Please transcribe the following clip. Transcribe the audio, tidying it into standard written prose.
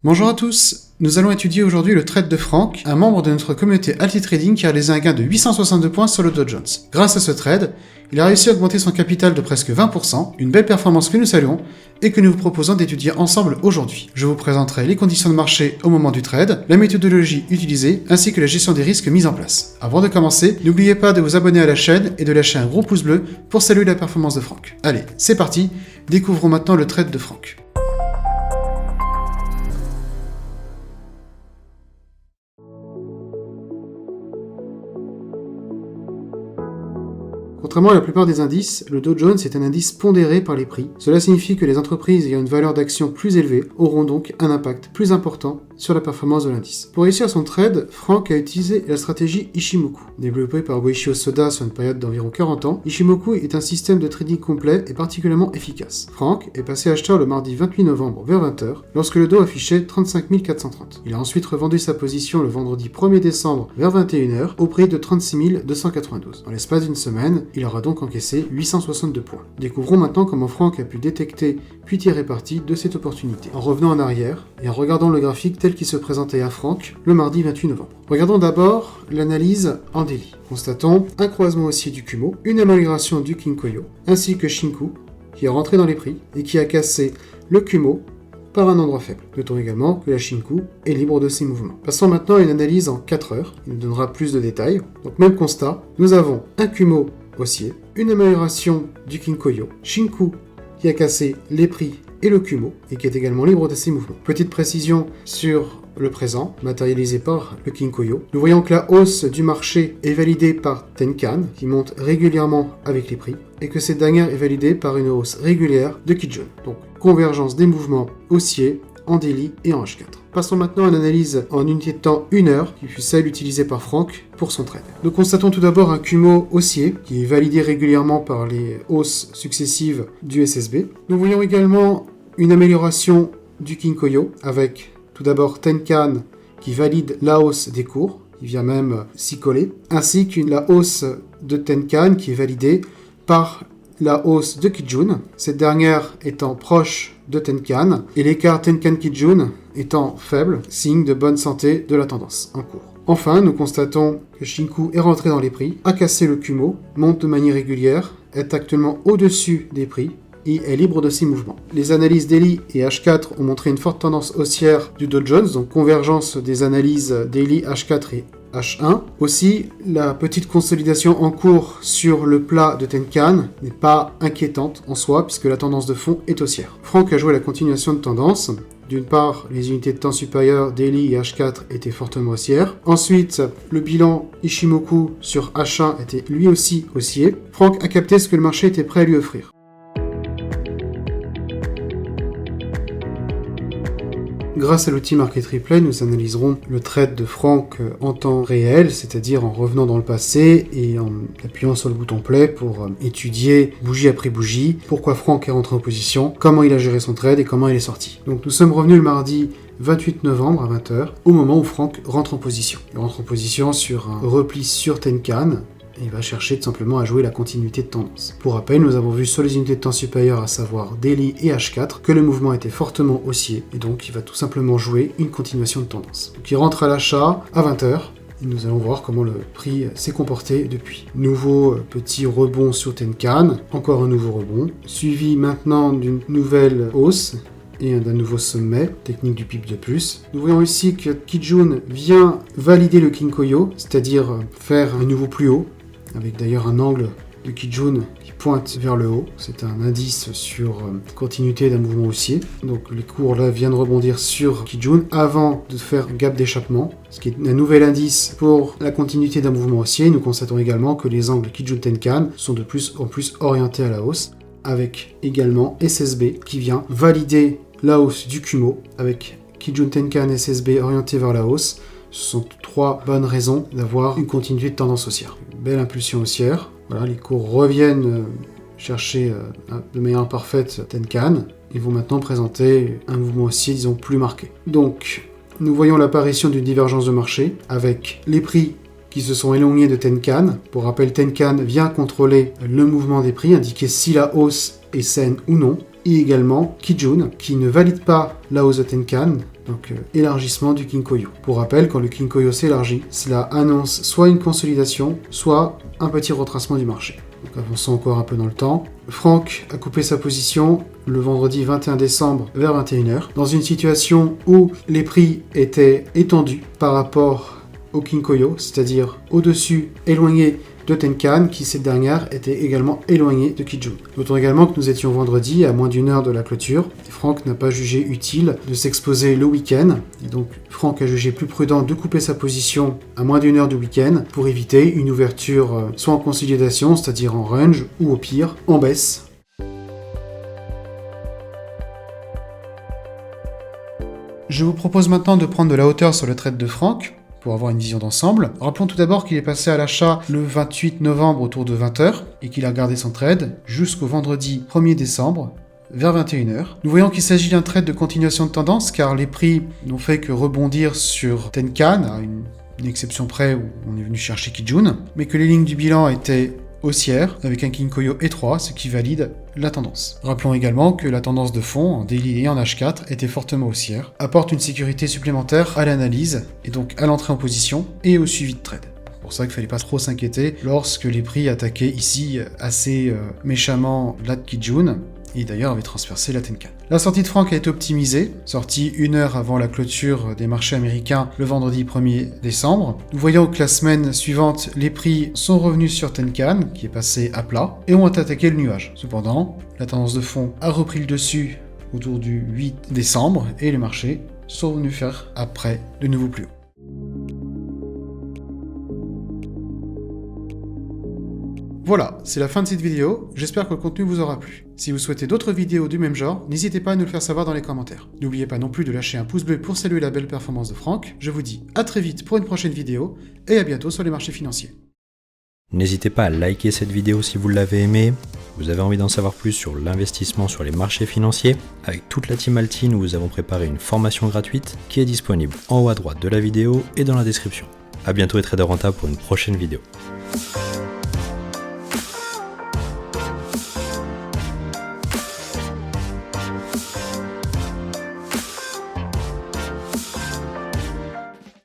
Bonjour à tous, nous allons étudier aujourd'hui le trade de Frank, un membre de notre communauté Altitrading qui a réalisé un gain de 862 points sur le Dow Jones. Grâce à ce trade, il a réussi à augmenter son capital de presque 20%, une belle performance que nous saluons et que nous vous proposons d'étudier ensemble aujourd'hui. Je vous présenterai les conditions de marché au moment du trade, la méthodologie utilisée ainsi que la gestion des risques mise en place. Avant de commencer, n'oubliez pas de vous abonner à la chaîne et de lâcher un gros pouce bleu pour saluer la performance de Frank. Allez, c'est parti, découvrons maintenant le trade de Frank. Contrairement à la plupart des indices, le Dow Jones est un indice pondéré par les prix. Cela signifie que les entreprises ayant une valeur d'action plus élevée auront donc un impact plus important sur la performance de l'indice. Pour réussir son trade, Frank a utilisé la stratégie Ishimoku. Développée par Goichi Hosoda sur une période d'environ 40 ans, Ishimoku est un système de trading complet et particulièrement efficace. Frank est passé acheteur le mardi 28 novembre vers 20h, lorsque le Dow affichait 35 430. Il a ensuite revendu sa position le vendredi 1er décembre vers 21h au prix de 36 292. En l'espace d'une semaine, il aura donc encaissé 862 points. Découvrons maintenant comment Frank a pu détecter puis tirer parti de cette opportunité. En revenant en arrière et en regardant le graphique tel qu'il se présentait à Frank le mardi 28 novembre. Regardons d'abord l'analyse en daily. Constatons un croisement haussier du Kumo, une amélioration du Kinkoyo, ainsi que Shinku, qui est rentré dans les prix et qui a cassé le Kumo par un endroit faible. Notons également que la Shinku est libre de ses mouvements. Passons maintenant à une analyse en 4 heures, il nous donnera plus de détails. Donc même constat, nous avons un Kumo haussier, une amélioration du Kinkoyo, Shinku qui a cassé les prix et le Kumo, et qui est également libre de ses mouvements. Petite précision sur le présent, matérialisé par le Kinkoyo. Nous voyons que la hausse du marché est validée par Tenkan, qui monte régulièrement avec les prix, et que cette dernière est validée par une hausse régulière de Kijun. Donc, convergence des mouvements haussiers en daily et en H4. Passons maintenant à l'analyse en unité de temps 1 heure, qui fut celle utilisée par Frank pour son trade. Nous constatons tout d'abord un Kumo haussier, qui est validé régulièrement par les hausses successives du SSB. Nous voyons également une amélioration du Kinkoyo, avec tout d'abord Tenkan, qui valide la hausse des cours, qui vient même s'y coller, ainsi que la hausse de Tenkan, qui est validée par la hausse de Kijun, cette dernière étant proche de Tenkan, et l'écart Tenkan-Kijun étant faible, signe de bonne santé de la tendance en cours. Enfin, nous constatons que Shinku est rentré dans les prix, a cassé le Kumo, monte de manière régulière, est actuellement au-dessus des prix, et est libre de ses mouvements. Les analyses daily et H4 ont montré une forte tendance haussière du Dow Jones, donc convergence des analyses daily H4 et H1. Aussi, la petite consolidation en cours sur le plat de Tenkan n'est pas inquiétante en soi, puisque la tendance de fond est haussière. Frank a joué la continuation de tendance. D'une part, les unités de temps supérieures daily et H4 étaient fortement haussières. Ensuite, le bilan Ishimoku sur H1 était lui aussi haussier. Frank a capté ce que le marché était prêt à lui offrir. Grâce à l'outil Market Replay, nous analyserons le trade de Frank en temps réel, c'est-à-dire en revenant dans le passé et en appuyant sur le bouton play pour étudier bougie après bougie, pourquoi Frank est rentré en position, comment il a géré son trade et comment il est sorti. Donc nous sommes revenus le mardi 28 novembre à 20h, au moment où Frank rentre en position. Il rentre en position sur un repli sur Tenkan, et il va chercher tout simplement à jouer la continuité de tendance. Pour rappel, nous avons vu sur les unités de temps supérieures, à savoir daily et H4, que le mouvement était fortement haussier, et donc il va tout simplement jouer une continuation de tendance. Donc il rentre à l'achat à 20h, et nous allons voir comment le prix s'est comporté depuis. Nouveau petit rebond sur Tenkan, encore un nouveau rebond, suivi maintenant d'une nouvelle hausse, et d'un nouveau sommet, technique du PIP de plus. Nous voyons ici que Kijun vient valider le Kinkoyo, c'est-à-dire faire un nouveau plus haut, avec d'ailleurs un angle de Kijun qui pointe vers le haut. C'est un indice sur continuité d'un mouvement haussier. Donc les cours là viennent rebondir sur Kijun avant de faire un gap d'échappement, ce qui est un nouvel indice pour la continuité d'un mouvement haussier. Nous constatons également que les angles Kijun-Tenkan sont de plus en plus orientés à la hausse, avec également SSB qui vient valider la hausse du Kumo, avec Kijun Tenkan SSB orienté vers la hausse. Ce sont 3 bonnes raisons d'avoir une continuité de tendance haussière. Une belle impulsion haussière. Voilà, les cours reviennent chercher de manière imparfaite Tenkan et vont maintenant présenter un mouvement haussier, disons, plus marqué. Donc, nous voyons l'apparition d'une divergence de marché avec les prix qui se sont éloignés de Tenkan. Pour rappel, Tenkan vient contrôler le mouvement des prix, indiquer si la hausse est saine ou non. Et également Kijun, qui ne valide pas la hausse de Tenkan, donc élargissement du Kinkoyo. Pour rappel, quand le Kinkoyo s'élargit, cela annonce soit une consolidation, soit un petit retracement du marché. Donc avançons encore un peu dans le temps. Franck a coupé sa position le vendredi 21 décembre vers 21h, dans une situation où les prix étaient étendus par rapport au Kinkoyo, c'est-à-dire au-dessus, éloigné de Tenkan, qui cette dernière était également éloignée de Kijun. Notons également que nous étions vendredi, à moins d'une heure de la clôture. Franck n'a pas jugé utile de s'exposer le week-end, et donc Franck a jugé plus prudent de couper sa position à moins d'une heure du week-end pour éviter une ouverture soit en consolidation, c'est-à-dire en range, ou au pire, en baisse. Je vous propose maintenant de prendre de la hauteur sur le trade de Franck, pour avoir une vision d'ensemble. Rappelons tout d'abord qu'il est passé à l'achat le 28 novembre autour de 20h et qu'il a gardé son trade jusqu'au vendredi 1er décembre vers 21h. Nous voyons qu'il s'agit d'un trade de continuation de tendance car les prix n'ont fait que rebondir sur Tenkan, à une exception près où on est venu chercher Kijun, mais que les lignes du bilan étaient haussière, avec un Kinkoyo étroit, ce qui valide la tendance. Rappelons également que la tendance de fond, en daily et en H4, était fortement haussière, apporte une sécurité supplémentaire à l'analyse, et donc à l'entrée en position, et au suivi de trade. C'est pour ça qu'il ne fallait pas trop s'inquiéter lorsque les prix attaquaient ici assez méchamment la Kijun, et d'ailleurs avait transpercé la Tenkan. La sortie de Franck a été optimisée, sortie une heure avant la clôture des marchés américains le vendredi 1er décembre. Nous voyons que la semaine suivante, les prix sont revenus sur Tenkan, qui est passé à plat, et ont attaqué le nuage. Cependant, la tendance de fond a repris le dessus autour du 8 décembre, et les marchés sont venus faire après de nouveaux plus hauts. Voilà, c'est la fin de cette vidéo, j'espère que le contenu vous aura plu. Si vous souhaitez d'autres vidéos du même genre, n'hésitez pas à nous le faire savoir dans les commentaires. N'oubliez pas non plus de lâcher un pouce bleu pour saluer la belle performance de Franck. Je vous dis à très vite pour une prochaine vidéo, et à bientôt sur les marchés financiers. N'hésitez pas à liker cette vidéo si vous l'avez aimée. Vous avez envie d'en savoir plus sur l'investissement sur les marchés financiers. Avec toute la team Alti, nous vous avons préparé une formation gratuite qui est disponible en haut à droite de la vidéo et dans la description. A bientôt les traders rentables pour une prochaine vidéo.